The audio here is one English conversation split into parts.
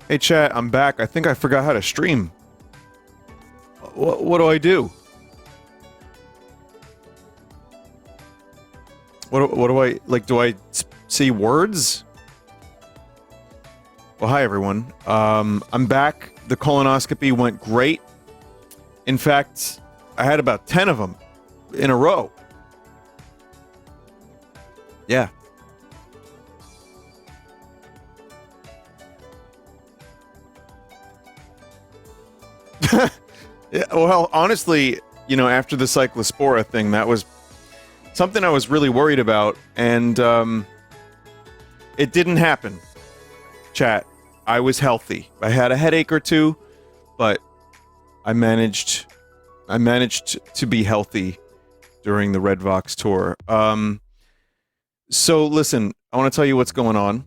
Hey chat, I'm back. I think I forgot how to stream. What do I do? What do I, like, do I see words? Well, hi everyone. I'm back. The colonoscopy went great. In fact, I had about 10 of them in a row. Yeah. Yeah, well, honestly, you know, after the cyclospora thing, that was something I was really worried about, and it didn't happen. Chat, I was healthy. I had a headache or two, but I managed to be healthy during the Red Vox Tour. So listen, I want to tell you what's going on.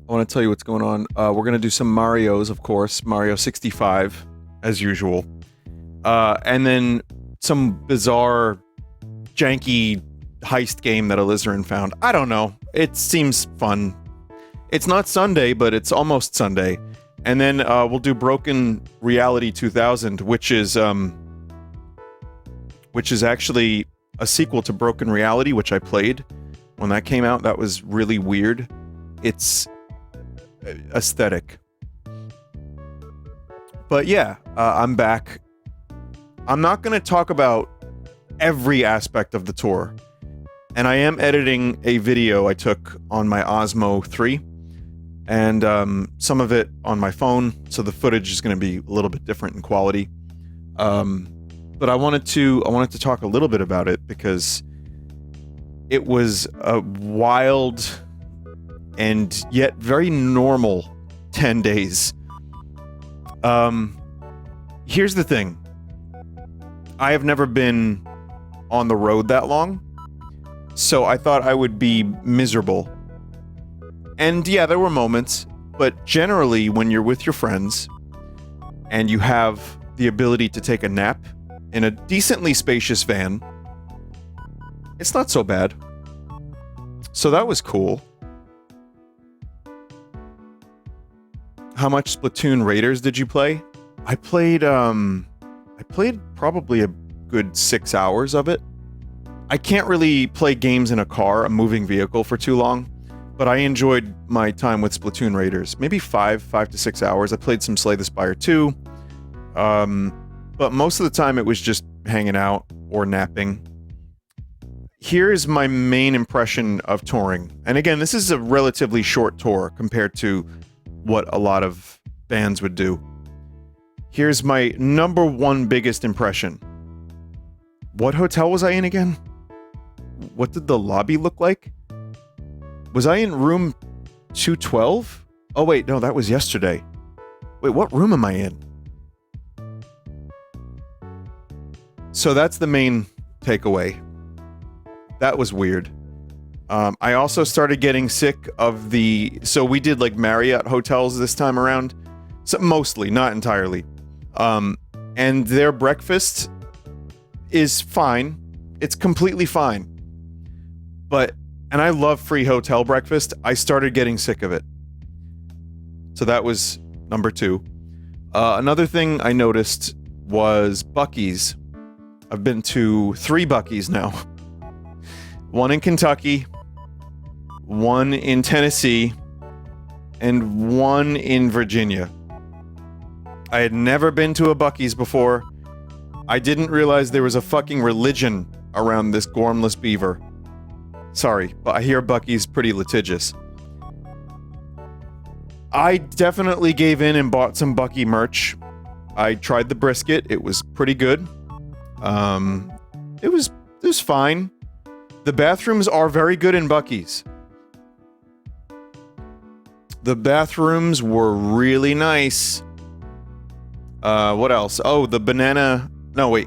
We're gonna do some Marios, of course. Mario 65, as usual. And then some bizarre, janky heist game that Alizarin found. I don't know. It seems fun. It's not Sunday, but it's almost Sunday. And then we'll do Broken Reality 2000, which is actually a sequel to Broken Reality, which I played when that came out. That was really weird. It's aesthetic. But yeah, I'm back. I'm not going to talk about every aspect of the tour. And I am editing a video I took on my Osmo 3. And some of it on my phone, so the footage is going to be a little bit different in quality. But I wanted to talk a little bit about it because it was a wild and yet very normal 10 days. Here's the thing. I have never been on the road that long, so I thought I would be miserable. And yeah, there were moments, but generally when you're with your friends and you have the ability to take a nap in a decently spacious van, it's not so bad. So that was cool. How much Splatoon Raiders did you play? I played probably a good 6 hours of it. I can't really play games in a car, a moving vehicle, for too long, but I enjoyed my time with Splatoon Raiders. Maybe 5 to 6 hours. I played some Slay the Spire 2, but most of the time it was just hanging out or napping. Here's my main impression of touring. And again, this is a relatively short tour compared to what a lot of bands would do. Here's my number one biggest impression. What hotel was I in again? What did the lobby look like? Was I in room 212? Oh wait, no, that was yesterday. Wait, what room am I in? So that's the main takeaway. That was weird. I also started getting sick of the... So we did like Marriott hotels this time around. So mostly, not entirely. And their breakfast is fine. It's completely fine. And I love free hotel breakfast. I started getting sick of it. So that was number 2. Another thing I noticed was Buc-ee's. I've been to 3 Buc-ee's now. One in Kentucky, one in Tennessee, and one in Virginia. I had never been to a Buc-ee's before. I didn't realize there was a fucking religion around this gormless beaver. Sorry, but I hear Buc-ee's pretty litigious. I definitely gave in and bought some Buc-ee merch. I tried the brisket. It was pretty good. It was fine. The bathrooms are very good in Buc-ee's. The bathrooms were really nice. What else? Oh, the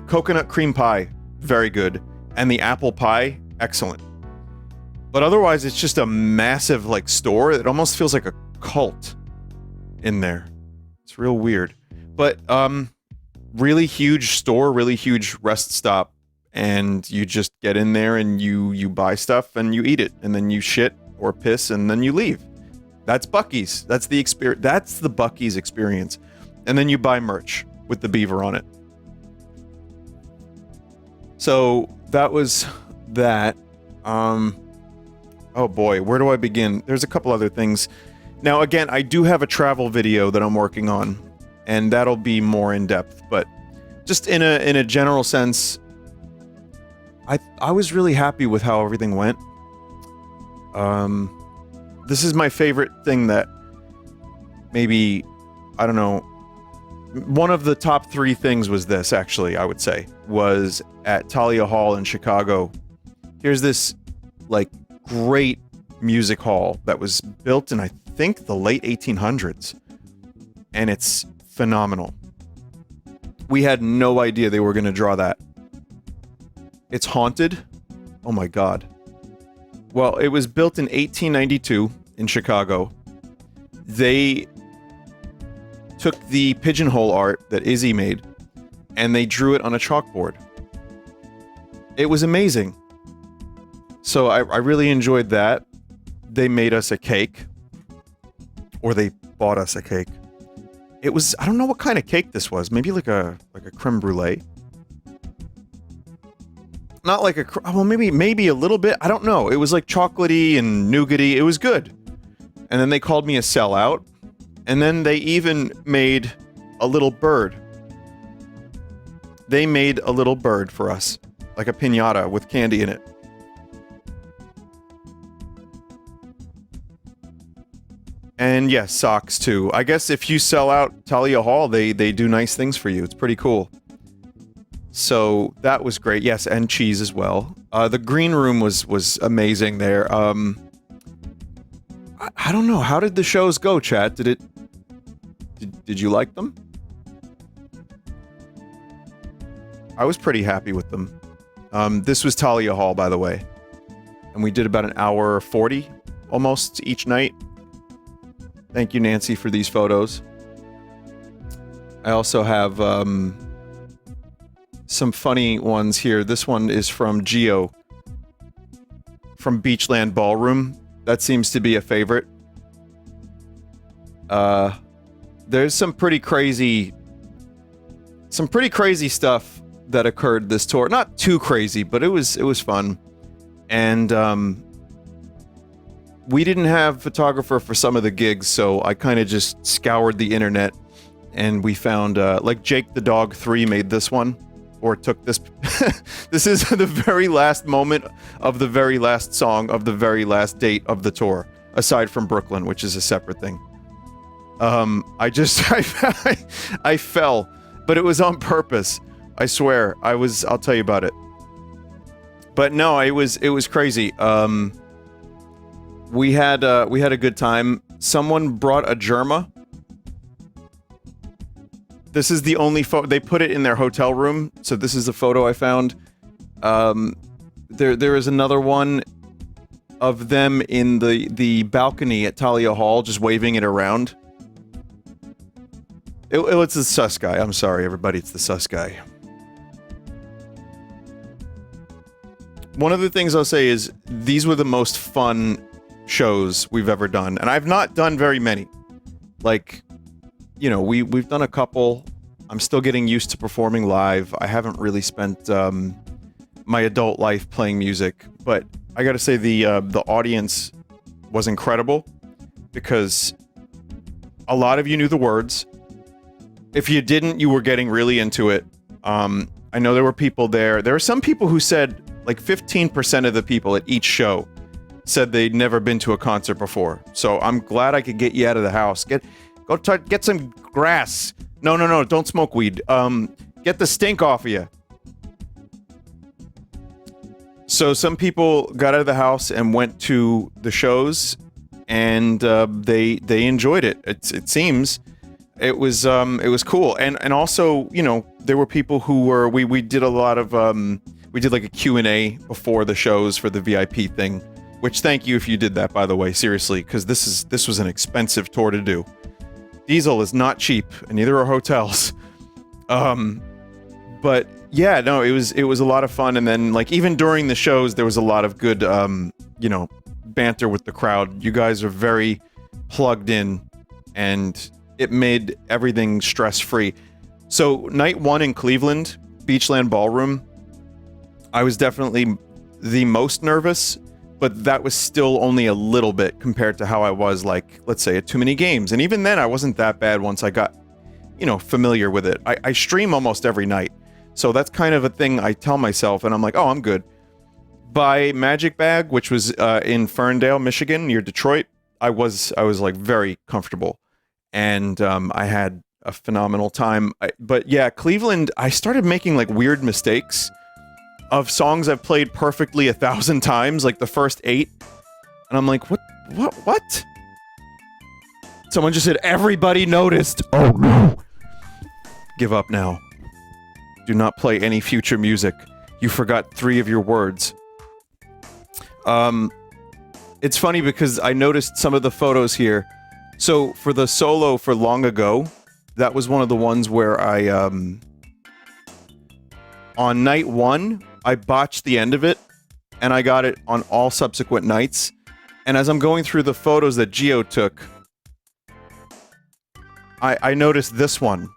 coconut cream pie. Very good. And the apple pie, excellent. But otherwise, it's just a massive, like, store. It almost feels like a cult in there. It's real weird. But, really huge store, really huge rest stop. And you just get in there and you buy stuff and you eat it. And then you shit or piss and then you leave. That's Buc-ee's. That's the experience. That's the Buc-ee's experience. And then you buy merch with the beaver on it. So that was that. Oh boy, where do I begin? There's a couple other things. Now, again, I do have a travel video that I'm working on, and that'll be more in depth. But just in a general sense, I was really happy with how everything went. This is my favorite thing that maybe, I don't know, one of the top 3 things was this, actually, I would say, was at Talia Hall in Chicago. Here's this, like, great music hall that was built in, I think, the late 1800s. And it's phenomenal. We had no idea they were going to draw that. It's haunted. Oh my god. Well, it was built in 1892 in Chicago. They took the pigeonhole art that Izzy made, and they drew it on a chalkboard. It was amazing. So I really enjoyed that. They made us a cake. Or they bought us a cake. It was, I don't know what kind of cake this was. Maybe like a creme brulee. Not like a, well, maybe a little bit. I don't know. It was like chocolatey and nougaty. It was good. And then they called me a sellout. And then they even made a little bird. They made a little bird for us. Like a piñata with candy in it. And yes, socks too. I guess if you sell out Talia Hall, they do nice things for you. It's pretty cool. So that was great. Yes, and cheese as well. The green room was amazing there. I don't know. How did the shows go, chat? Did you like them? I was pretty happy with them. This was Talia Hall, by the way. And we did about an hour 40 almost each night. Thank you, Nancy, for these photos. I also have some funny ones here. This one is from Geo from Beachland Ballroom. That seems to be a favorite. There's some pretty crazy stuff that occurred this tour. Not too crazy, but it was fun. And we didn't have photographer for some of the gigs, so I kind of just scoured the internet, and we found, like Jake the Dog 3 made this one, or took this. This is the very last moment of the very last song of the very last date of the tour, aside from Brooklyn, which is a separate thing. I fell, but it was on purpose. I swear. I'll tell you about it. But no, it was crazy. We had a good time. Someone brought a Germa. This is the only photo. They put it in their hotel room, so this is the photo I found. There is another one of them in the balcony at Talia Hall, just waving it around. It's the sus guy. I'm sorry, everybody. It's the sus guy. One of the things I'll say is these were the most fun shows we've ever done, and I've not done very many. Like, you know, we've done a couple. I'm still getting used to performing live. I haven't really spent my adult life playing music, but I gotta say the audience was incredible because a lot of you knew the words. If you didn't, you were getting really into it. I know there were people there. There are some people who said, like 15% of the people at each show said they'd never been to a concert before. So I'm glad I could get you out of the house. Get some grass. No, don't smoke weed. Get the stink off of you. So some people got out of the house and went to the shows, and they enjoyed it. It seems it was cool, and also, you know, there were people who were we did a lot of we did like a Q&A before the shows for the VIP thing. Which, thank you if you did that, by the way, seriously, because this was an expensive tour to do. Diesel is not cheap, and neither are hotels. But yeah, no, it was a lot of fun, and then like even during the shows, there was a lot of good, you know, banter with the crowd. You guys are very, plugged in, and it made everything stress-free. So night 1 in Cleveland, Beachland Ballroom, I was definitely the most nervous, but that was still only a little bit compared to how I was, like, let's say, at Too Many Games. And even then, I wasn't that bad once I got, familiar with it. I stream almost every night, so that's kind of a thing I tell myself, and I'm like, oh, I'm good. By Magic Bag, which was in Ferndale, Michigan, near Detroit, I was like very comfortable, and I had a phenomenal time. But yeah, Cleveland, I started making like weird mistakes of songs I've played perfectly 1,000 times, like the first 8, and I'm like, what? Someone just said, everybody noticed. Oh no. Give up now. Do not play any future music. You forgot 3 of your words. It's funny because I noticed some of the photos here. So for the solo for Long Ago, that was one of the ones where I, on night 1, I botched the end of it, and I got it on all subsequent nights. And as I'm going through the photos that Geo took, I noticed this one,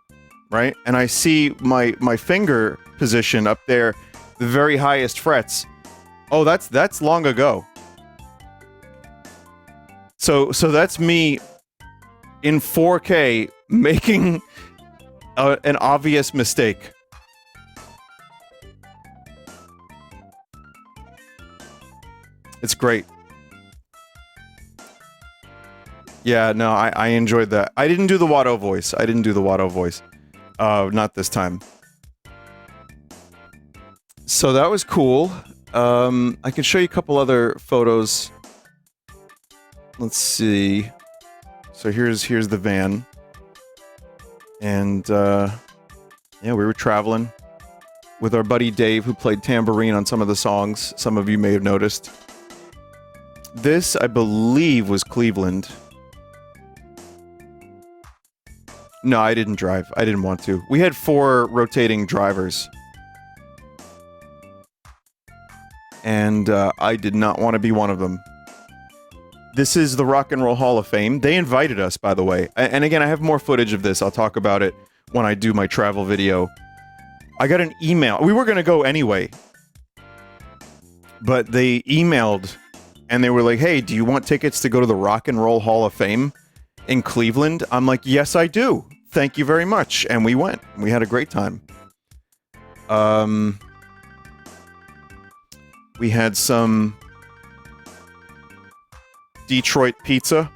right? And I see my finger position up there, the very highest frets. Oh, that's Long Ago. So that's me in 4K making an obvious mistake. It's great. Yeah, no, I enjoyed that. I didn't do the Watto voice. Not this time. So that was cool. I can show you a couple other photos. Let's see. So here's the van. And, yeah, we were traveling with our buddy Dave, who played tambourine on some of the songs. Some of you may have noticed. This, I believe, was Cleveland. No, I didn't drive. I didn't want to. We had 4 rotating drivers. And I did not want to be one of them. This is the Rock and Roll Hall of Fame. They invited us, by the way. And again, I have more footage of this. I'll talk about it when I do my travel video. I got an email. We were going to go anyway. But they emailed, and they were like, hey, do you want tickets to go to the Rock and Roll Hall of Fame in Cleveland? I'm like, yes, I do. Thank you very much. And we went. We had a great time. We had some Detroit pizza.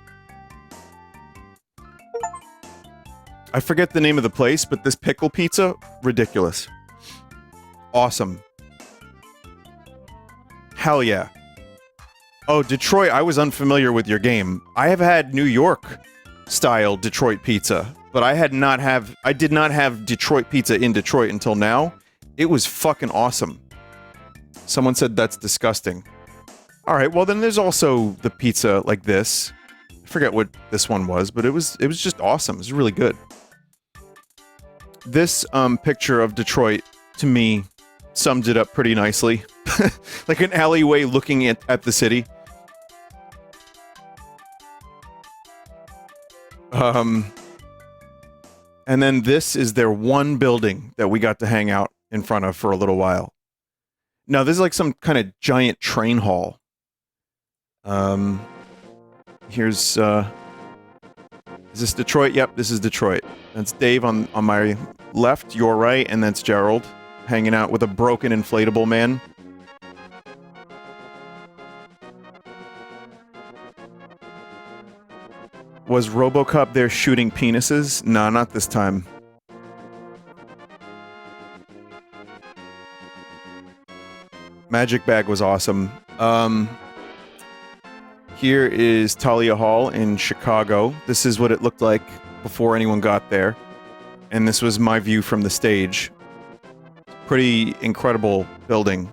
I forget the name of the place, but this pickle pizza, ridiculous. Awesome. Hell yeah. Oh, Detroit, I was unfamiliar with your game. I have had New York style Detroit pizza, but I did not have Detroit pizza in Detroit until now. It was fucking awesome. Someone said that's disgusting. Alright, well then there's also the pizza like this. I forget what this one was, but it was just awesome. It was really good. This picture of Detroit, to me, summed it up pretty nicely. Like an alleyway looking at the city. And then this is their one building that we got to hang out in front of for a little while. Now, this is like some kind of giant train hall. Here's, is this Detroit? Yep, this is Detroit. That's Dave on my left, your right, and that's Gerald, hanging out with a broken inflatable man. Was RoboCop there shooting penises? Nah, not this time. Magic Bag was awesome. Here is Talia Hall in Chicago. This is what it looked like before anyone got there. And this was my view from the stage. Pretty incredible building.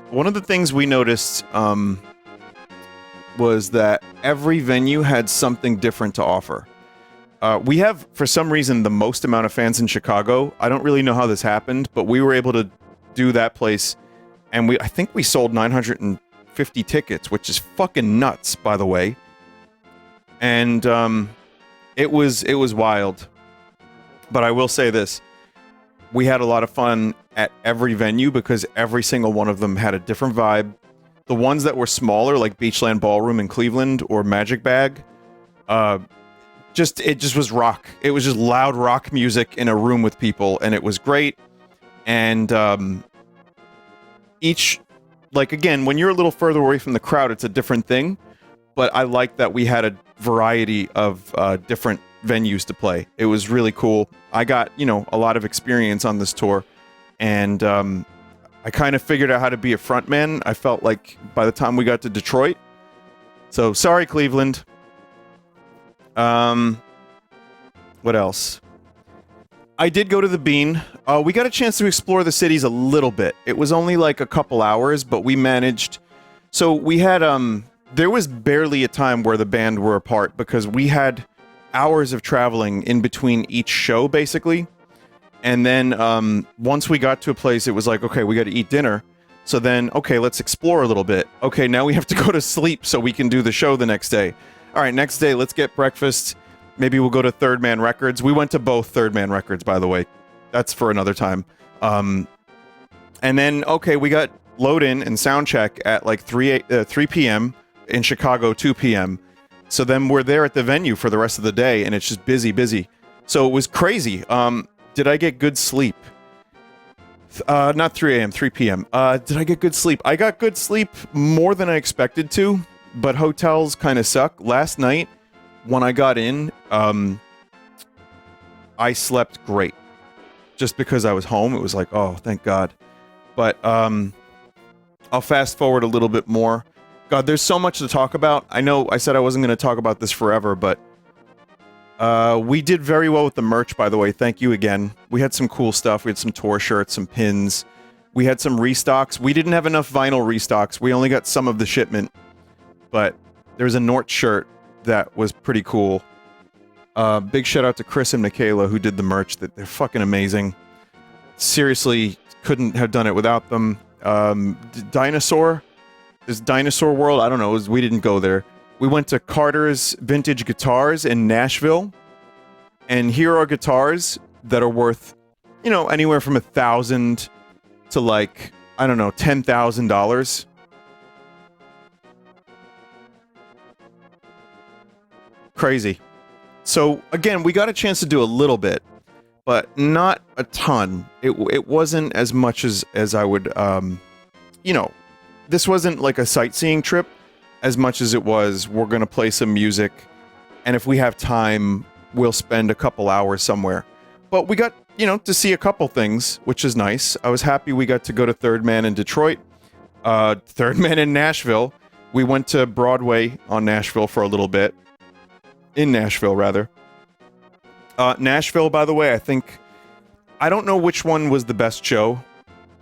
One of the things we noticed was that every venue had something different to offer. We have, for some reason, the most amount of fans in Chicago. I don't really know how this happened, but we were able to do that place, and I think we sold 950 tickets, which is fucking nuts, by the way. and it was wild. But I will say this: we had a lot of fun at every venue because every single one of them had a different vibe. The ones that were smaller, like Beachland Ballroom in Cleveland or Magic Bag, it just was rock. It was just loud rock music in a room with people, and it was great. And each, like, again, when you're a little further away from the crowd, it's a different thing. But I like that we had a variety of different venues to play. It was really cool. I got, a lot of experience on this tour, and I kind of figured out how to be a frontman. I felt like by the time we got to Detroit. So sorry, Cleveland. What else? I did go to the Bean. We got a chance to explore the cities a little bit. It was only like a couple hours, but we managed. So we had there was barely a time where the band were apart because we had hours of traveling in between each show, basically. And then once we got to a place, it was like, okay, we got to eat dinner. So then, okay, let's explore a little bit. Okay, now we have to go to sleep so we can do the show the next day. All right, next day, let's get breakfast. Maybe we'll go to Third Man Records. We went to both Third Man Records, by the way. That's for another time. And then, okay, we got load in and sound check at like 3 p.m. in Chicago, 2 p.m. So then we're there at the venue for the rest of the day, and it's just busy. So it was crazy. Did I get good sleep? Not 3 a.m., 3 p.m. Did I get good sleep? I got good sleep more than I expected to, but hotels kind of suck. Last night, when I got in, I slept great. Just because I was home, it was like, oh, thank God. But I'll fast forward a little bit more. God, there's so much to talk about. I know I said I wasn't going to talk about this forever, but we did very well with the merch, by the way. Thank you again. We had some cool stuff. We had some tour shirts, some pins. We had some restocks. We didn't have enough vinyl restocks. We only got some of the shipment. But there was a Nort shirt that was pretty cool. Big shout out to Chris and Michaela who did the merch. They're fucking amazing. Seriously, couldn't have done it without them. Dinosaur? Is Dinosaur World? I don't know. We didn't go there. We went to Carter's Vintage Guitars in Nashville. And here are guitars that are worth, anywhere from $1,000 to like, I don't know, $10,000. Crazy. So again, we got a chance to do a little bit, but not a ton. It wasn't as much as I would, this wasn't like a sightseeing trip as much as it was, we're going to play some music, and if we have time, we'll spend a couple hours somewhere. But we got, to see a couple things, which is nice. I was happy we got to go to Third Man in Detroit, Third Man in Nashville. We went to Broadway on Nashville for a little bit. In Nashville, rather. Nashville, by the way, I don't know which one was the best show.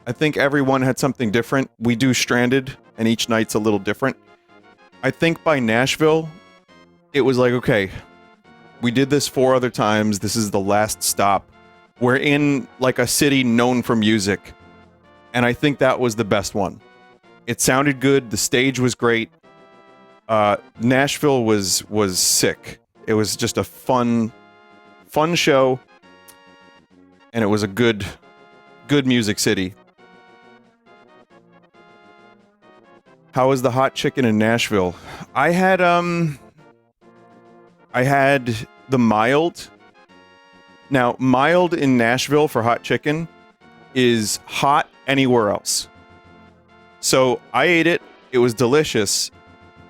I think everyone had something different. We do Stranded, and each night's a little different. I think by Nashville, it was like, okay, we did this 4 other times. This is the last stop. We're in, like, a city known for music. And I think that was the best one. It sounded good. The stage was great. Nashville was sick. It was just a fun show. And it was a good music city. How was the hot chicken in Nashville? I had the mild. Now, mild in Nashville for hot chicken is hot anywhere else. So I ate it. It was delicious.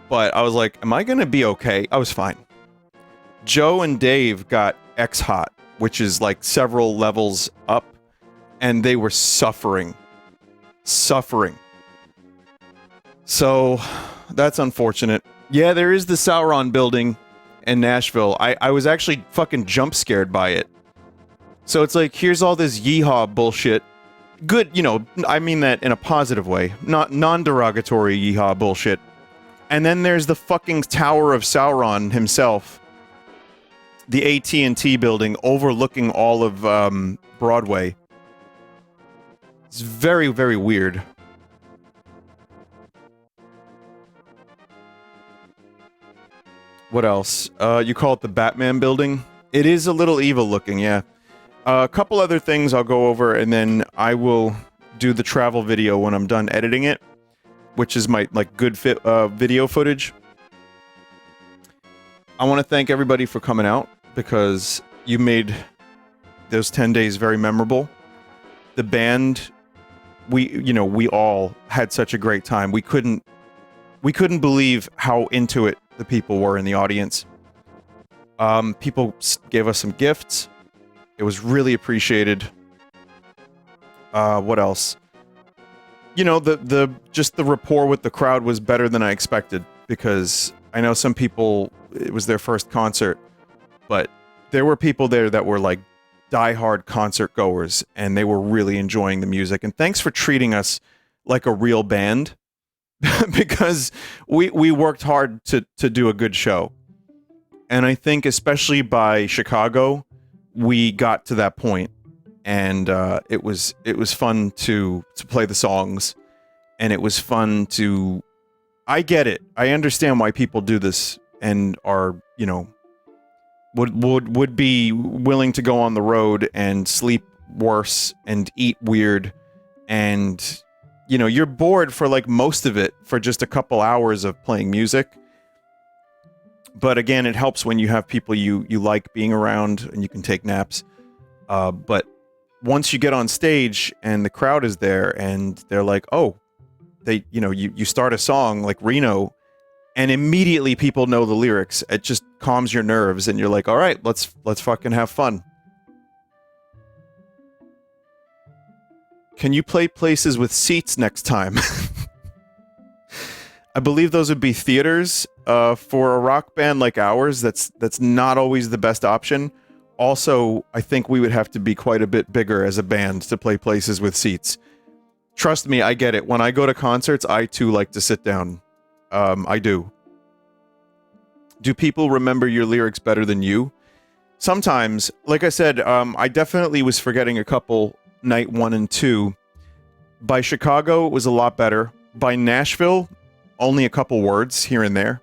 But I was like, am I going to be okay? I was fine. Joe and Dave got X hot, which is like several levels up. And they were suffering. So, that's unfortunate. Yeah, there is the Sauron building in Nashville. I was actually fucking jump scared by it. So it's like, here's all this yeehaw bullshit. Good, I mean that in a positive way. Not non-derogatory yeehaw bullshit. And then there's the fucking Tower of Sauron himself. The AT&T building overlooking all of Broadway. It's very, very weird. What else? You call it the Batman building? It is a little evil looking, yeah. A couple other things I'll go over, and then I will do the travel video when I'm done editing it, which is my good fit video footage. I want to thank everybody for coming out, because you made those 10 days very memorable. The band, we all had such a great time. We couldn't believe how into it the people were in the audience. People gave us some gifts. It was really appreciated. What else? Just the rapport with the crowd was better than I expected, because I know some people, it was their first concert, but there were people there that were like diehard concert goers, and they were really enjoying the music. And thanks for treating us like a real band, because we worked hard to do a good show. And I think especially by Chicago, we got to that point, and it was fun to play the songs, and it was fun to. I get it. I understand why people do this and are would be willing to go on the road and sleep worse and eat weird, and you're bored for like most of it for just a couple hours of playing music. But again, it helps when you have people you like being around and you can take naps. But once you get on stage and the crowd is there and they're like, oh, you start a song like Reno, and immediately people know the lyrics. It just calms your nerves, and you're like, all right, let's fucking have fun. Can you play places with seats next time? I believe those would be theaters. For a rock band like ours, that's not always the best option. Also, I think we would have to be quite a bit bigger as a band to play places with seats. Trust me, I get it. When I go to concerts, I too like to sit down. I do. Do people remember your lyrics better than you? Sometimes. Like I said, I definitely was forgetting a couple night 1 and 2. By Chicago, it was a lot better. By Nashville, only a couple words here and there.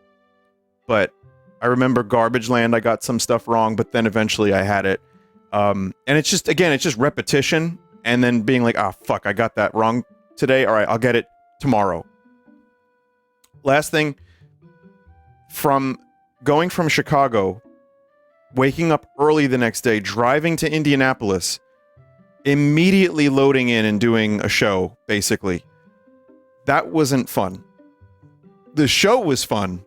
But I remember Garbage Land, I got some stuff wrong, but then eventually I had it. And it's just repetition, and then being like, fuck, I got that wrong today. All right, I'll get it tomorrow. Last thing, from going from Chicago, waking up early the next day, driving to Indianapolis, immediately loading in and doing a show, basically. That wasn't fun. The show was fun,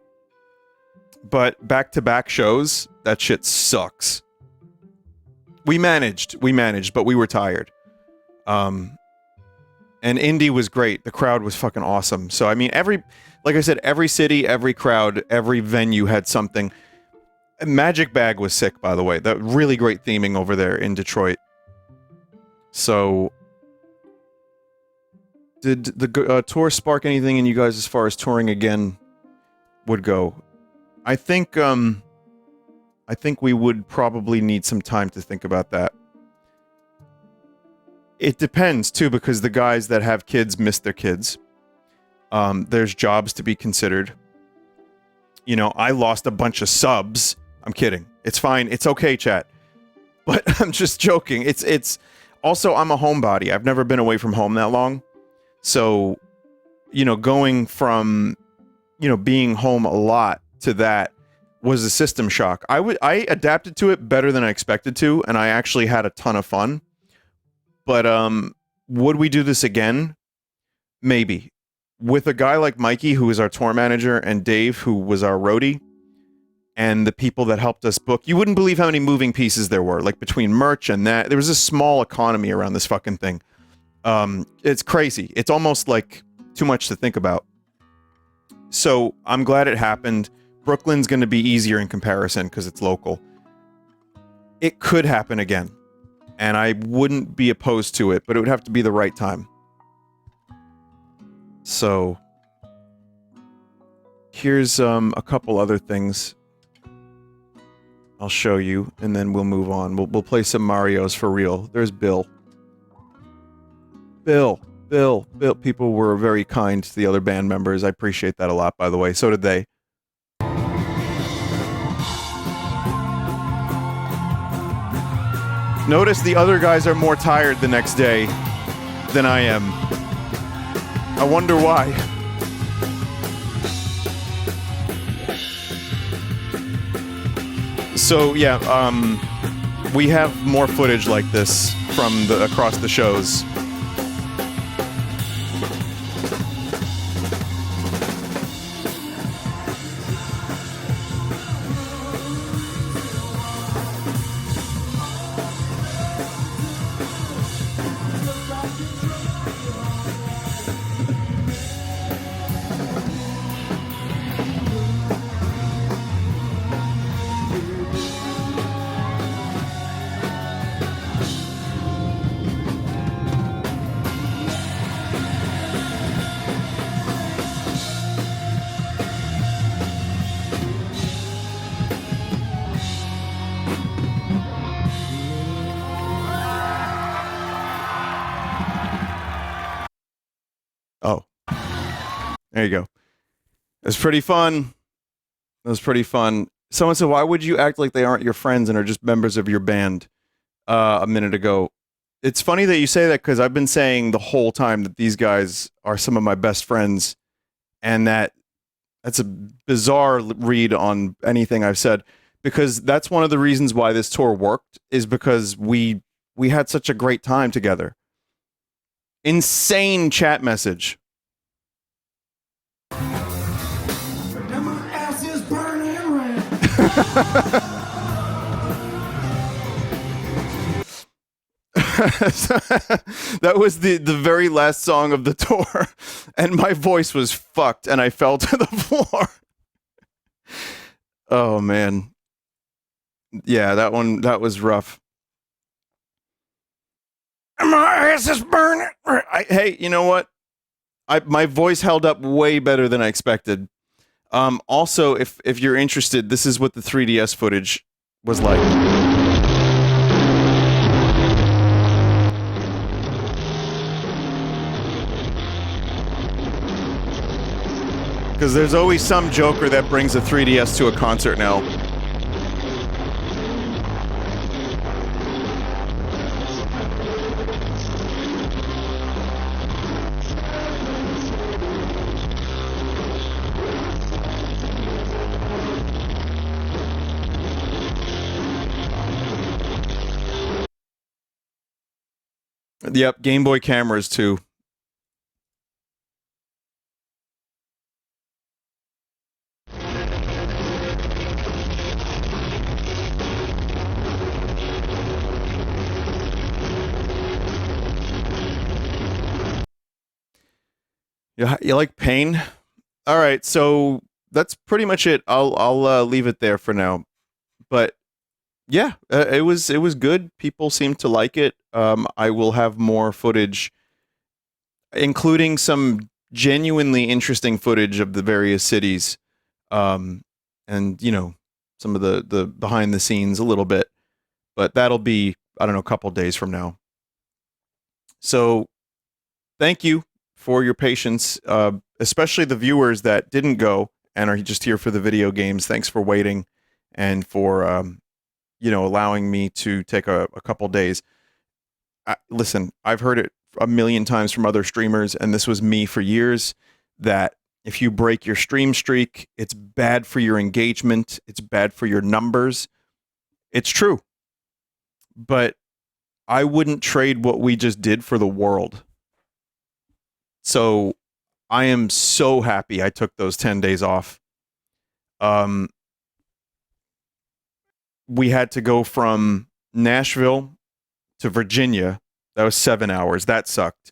but back-to-back shows, that shit sucks. We managed, but we were tired. And Indy was great. The crowd was fucking awesome. So, I mean, like I said, every city, every crowd, every venue had something. Magic Bag was sick, by the way. That really great theming over there in Detroit. So, did the tour spark anything in you guys as far as touring again would go? I think we would probably need some time to think about that. It depends, too, because the guys that have kids miss their kids. There's jobs to be considered. I lost a bunch of subs. I'm kidding. It's fine. It's okay, chat. But I'm just joking. It's also, I'm a homebody. I've never been away from home that long. So, going from, being home a lot to that was a system shock. I adapted to it better than I expected to, and I actually had a ton of fun. But would we do this again? Maybe. With a guy like Mikey, who is our tour manager, and Dave, who was our roadie, and the people that helped us book, you wouldn't believe how many moving pieces there were. Like, between merch and that, there was a small economy around this fucking thing. It's crazy. It's almost like too much to think about. So, I'm glad it happened. Brooklyn's going to be easier in comparison because it's local. It could happen again. And I wouldn't be opposed to it, but it would have to be the right time. So, here's a couple other things I'll show you, and then we'll move on. We'll play some Marios for real. There's Bill. Bill. People were very kind to the other band members. I appreciate that a lot, by the way. So did they. Notice the other guys are more tired the next day than I am. I wonder why. So yeah, we have more footage like this from across the shows. Oh, there you go. It was pretty fun. It was pretty fun. Someone said, why would you act like they aren't your friends and are just members of your band a minute ago? It's funny that you say that because I've been saying the whole time that these guys are some of my best friends, and that's a bizarre read on anything I've said, because that's one of the reasons why this tour worked, is because we had such a great time together. Insane chat message. That was the very last song of the tour, and my voice was fucked and I fell to the floor. Oh man. Yeah, that was rough. My ass is burning. Hey, you know what? My voice held up way better than I expected. Also, if you're interested, this is what the 3DS footage was like. Because there's always some joker that brings a 3DS to a concert now. Yep, Game Boy cameras too. You like pain? All right, so that's pretty much it. I'll leave it there for now. But yeah, it was good. People seemed to like it. I will have more footage, including some genuinely interesting footage of the various cities, and you know, some of the behind the scenes a little bit. But that'll be, I don't know, a couple days from now. So thank you for your patience, especially the viewers that didn't go and are just here for the video games. Thanks for waiting and for you know, allowing me to take a couple days. Listen, I've heard it a million times from other streamers, and this was me for years, that if you break your stream streak, it's bad for your engagement, it's bad for your numbers. It's true. But I wouldn't trade what we just did for the world. So I am so happy I took those 10 days off. We had to go from Nashville to Virginia. That was 7 hours. That sucked.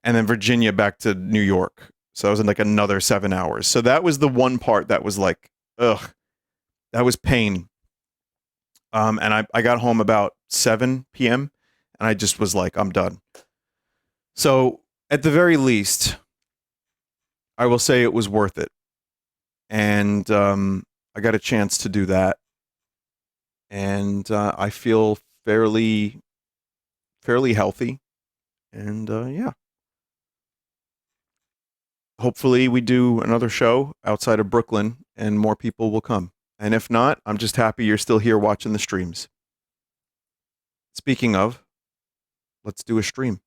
And then Virginia back to New York. So that was in like another 7 hours. So that was the one part that was like, ugh, that was pain. And I got home about 7 p.m. and I just was like, I'm done. So at the very least, I will say it was worth it. And I got a chance to do that. And I feel fairly healthy. And yeah. Hopefully we do another show outside of Brooklyn and more people will come. And if not, I'm just happy you're still here watching the streams. Speaking of, let's do a stream.